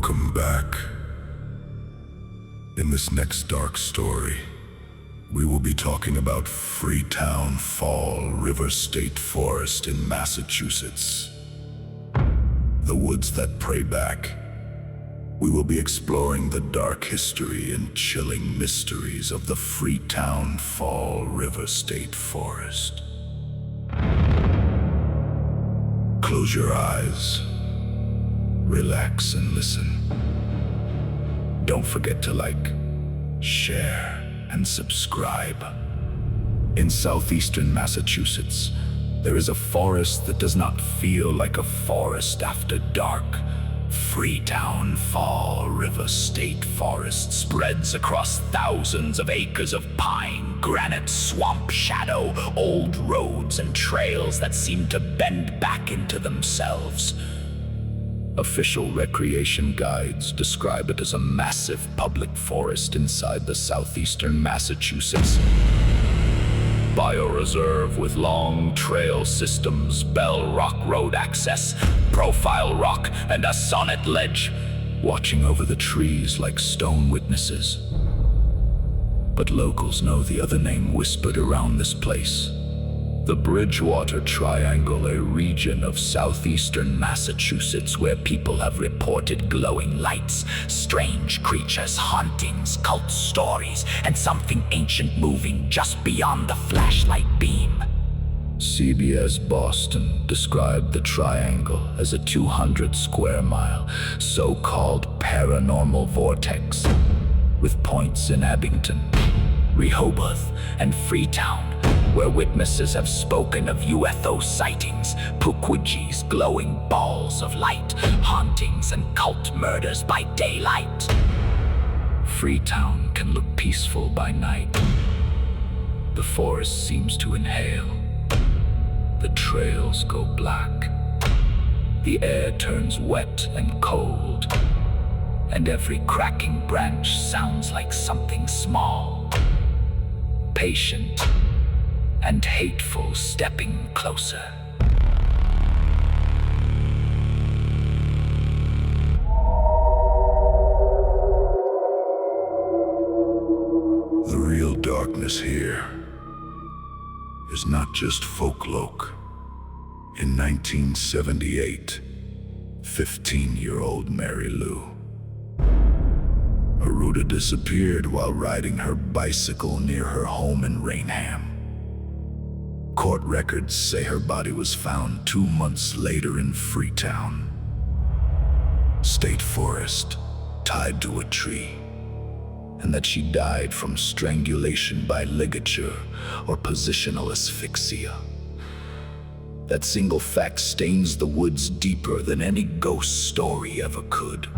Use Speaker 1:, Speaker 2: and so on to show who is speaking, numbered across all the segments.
Speaker 1: Welcome back. In this next dark story, we will be talking about Freetown-Fall River State Forest in Massachusetts. The woods that pray back. We will be exploring the dark history and chilling mysteries of the Freetown-Fall River State Forest. Close your eyes, relax and listen. Don't forget to like, share, and subscribe. In southeastern Massachusetts, there is a forest that does not feel like a forest after dark. Freetown-Fall River State Forest spreads across thousands of acres of pine, granite, swamp shadow, old roads and trails that seem to bend back into themselves. Official recreation guides describe it as a massive public forest inside the southeastern Massachusetts bioreserve with long trail systems, Bell Rock Road access, Profile Rock, and a sonnet ledge, watching over the trees like stone witnesses. But locals know the other name whispered around this place. The Bridgewater Triangle, a region of southeastern Massachusetts where people have reported glowing lights, strange creatures, hauntings, cult stories, and something ancient moving just beyond the flashlight beam. CBS Boston described the triangle as a 200-square-mile so-called paranormal vortex, with points in Abington, Rehoboth, and Freetown, where witnesses have spoken of UFO sightings, pukwudgies, glowing balls of light, hauntings, and cult murders by daylight. Freetown can look peaceful by night. The forest seems to inhale. The trails go black. The air turns wet and cold. And every cracking branch sounds like something small, patient, and hateful stepping closer. The real darkness here is not just folklore. In 1978, 15-year-old Mary Lou Aruda disappeared while riding her bicycle near her home in Rainham. Court records say her body was found 2 months later in Freetown State Forest, tied to a tree, and that she died from strangulation by ligature or positional asphyxia. That single fact stains the woods deeper than any ghost story ever could.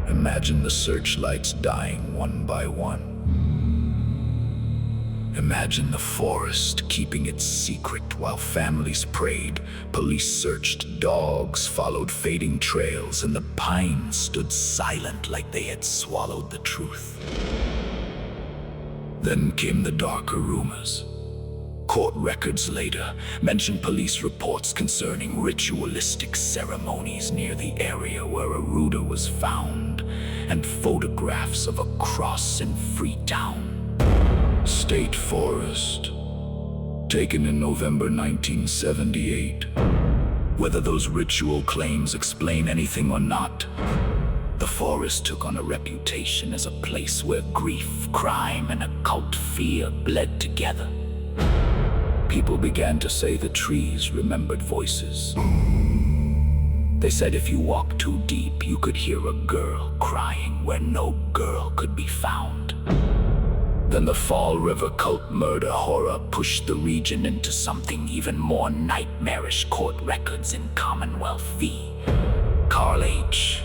Speaker 1: Imagine the searchlights dying one by one. Imagine the forest keeping its secret while families prayed, police searched, dogs followed fading trails, and the pines stood silent like they had swallowed the truth. Then came the darker rumors. Court records later mentioned police reports concerning ritualistic ceremonies near the area where Aruda was found, and photographs of a cross in Freetown State Forest, taken in November 1978. Whether those ritual claims explain anything or not, the forest took on a reputation as a place where grief, crime, and occult fear bled together. People began to say the trees remembered voices. They said if you walked too deep, you could hear a girl crying where no girl could be found. Then the Fall River cult murder horror pushed the region into something even more nightmarish. Court records in Commonwealth v. Carl H.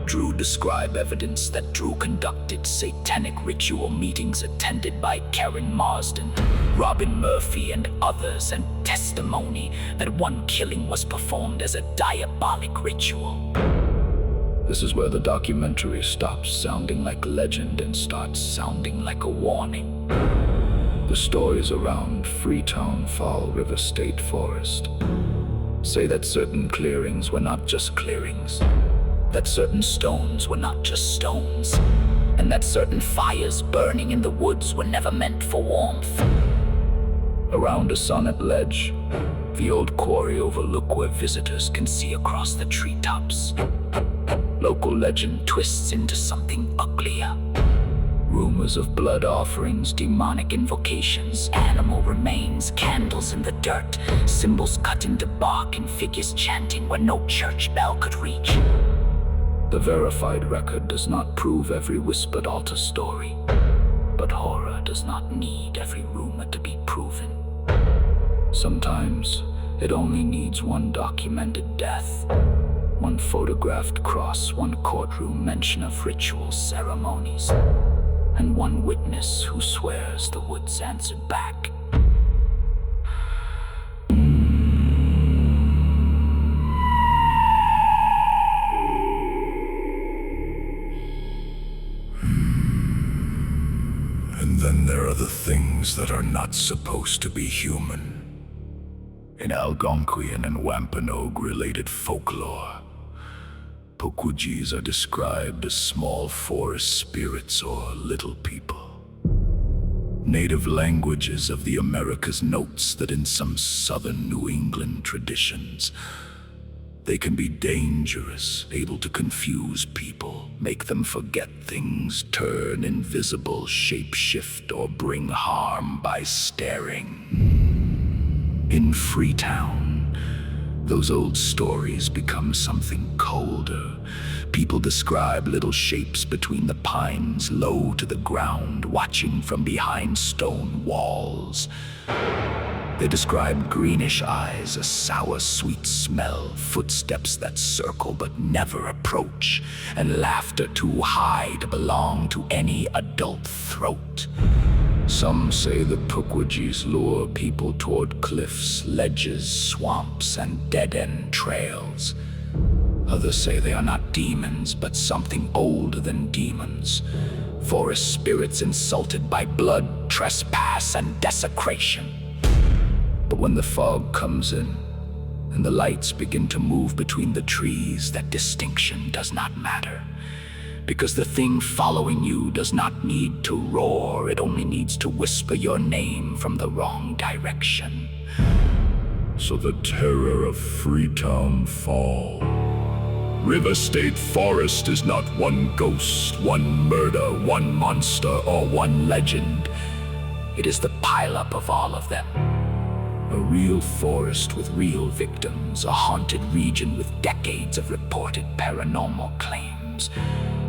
Speaker 1: Drew describe evidence that Drew conducted satanic ritual meetings attended by Karen Marsden, Robin Murphy, and others, and testimony that one killing was performed as a diabolic ritual. This is where the documentary stops sounding like legend and starts sounding like a warning. The stories around Freetown-Fall River State Forest say that certain clearings were not just clearings. that certain stones were not just stones, and that certain fires burning in the woods were never meant for warmth. Around a sonnet ledge, the old quarry overlooked where visitors can see across the treetops. Local legend twists into something uglier. Rumors of blood offerings, demonic invocations, animal remains, candles in the dirt, symbols cut into bark, and figures chanting where no church bell could reach. The verified record does not prove every whispered altar story, but horror does not need every rumor to be proven. Sometimes it only needs one documented death, one photographed cross, one courtroom mention of ritual ceremonies, and one witness who swears the woods answered back.
Speaker 2: And then there are the things that are not supposed to be human. In Algonquian and Wampanoag-related folklore, Pokujis are described as small forest spirits or little people. Native languages of the Americas notes that in some southern New England traditions, they can be dangerous, able to confuse people, make them forget things, turn invisible, shapeshift, or bring harm by staring. In Freetown, those old stories become something colder. People describe little shapes between the pines, low to the ground, watching from behind stone walls. They describe greenish eyes, a sour, sweet smell, footsteps that circle but never approach, and laughter too high to belong to any adult throat. Some say the Pukwudgies lure people toward cliffs, ledges, swamps, and dead-end trails. Others say they are not demons, but something older than demons. Forest spirits insulted by blood, trespass, and desecration. But when the fog comes in, and the lights begin to move between the trees, that distinction does not matter. Because the thing following you does not need to roar, it only needs to whisper your name from the wrong direction. So the terror of Freetown-Fall River State Forest is not one ghost, one murder, one monster, or one legend.
Speaker 1: It is the pileup of all of them. A real forest with real victims, a haunted region with decades of reported paranormal claims.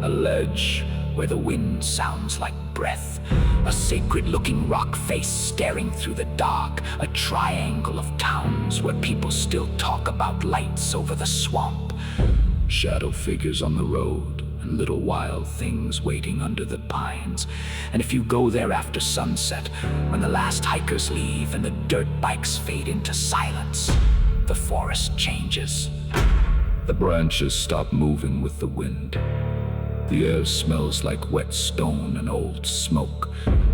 Speaker 1: A ledge where the wind sounds like breath, a sacred-looking rock face staring through the dark, a triangle of towns where people still talk about lights over the swamp, shadow figures on the road, and little wild things waiting under the pines. And if you go there after sunset, when the last hikers leave and the dirt bikes fade into silence, the forest changes. The branches stop moving with the wind. The air smells like wet stone and old smoke.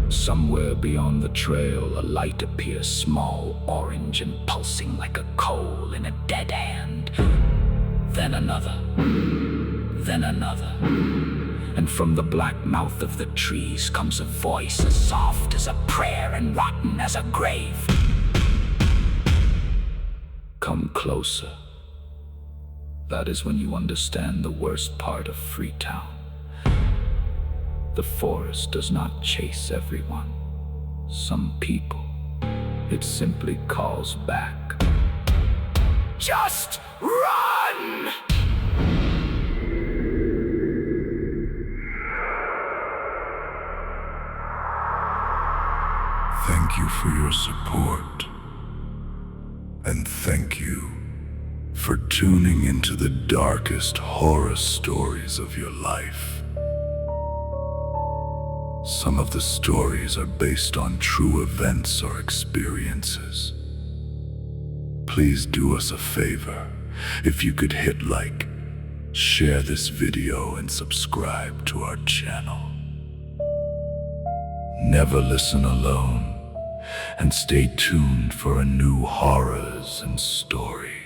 Speaker 1: Somewhere beyond the trail, a light appears, small, orange, and pulsing like a coal in a dead hand. Then another. Then another. And from the black mouth of the trees comes a voice as soft as a prayer and rotten as a grave. Come closer. That is when you understand the worst part of Freetown. The forest does not chase everyone. Some people, it simply calls back. Just run!
Speaker 2: Thank you for your support. And thank you for tuning into the darkest horror stories of your life. Some of the stories are based on true events or experiences. Please do us a favor. If you could hit like, share this video, and subscribe to our channel. Never listen alone, and stay tuned for a new horrors and stories.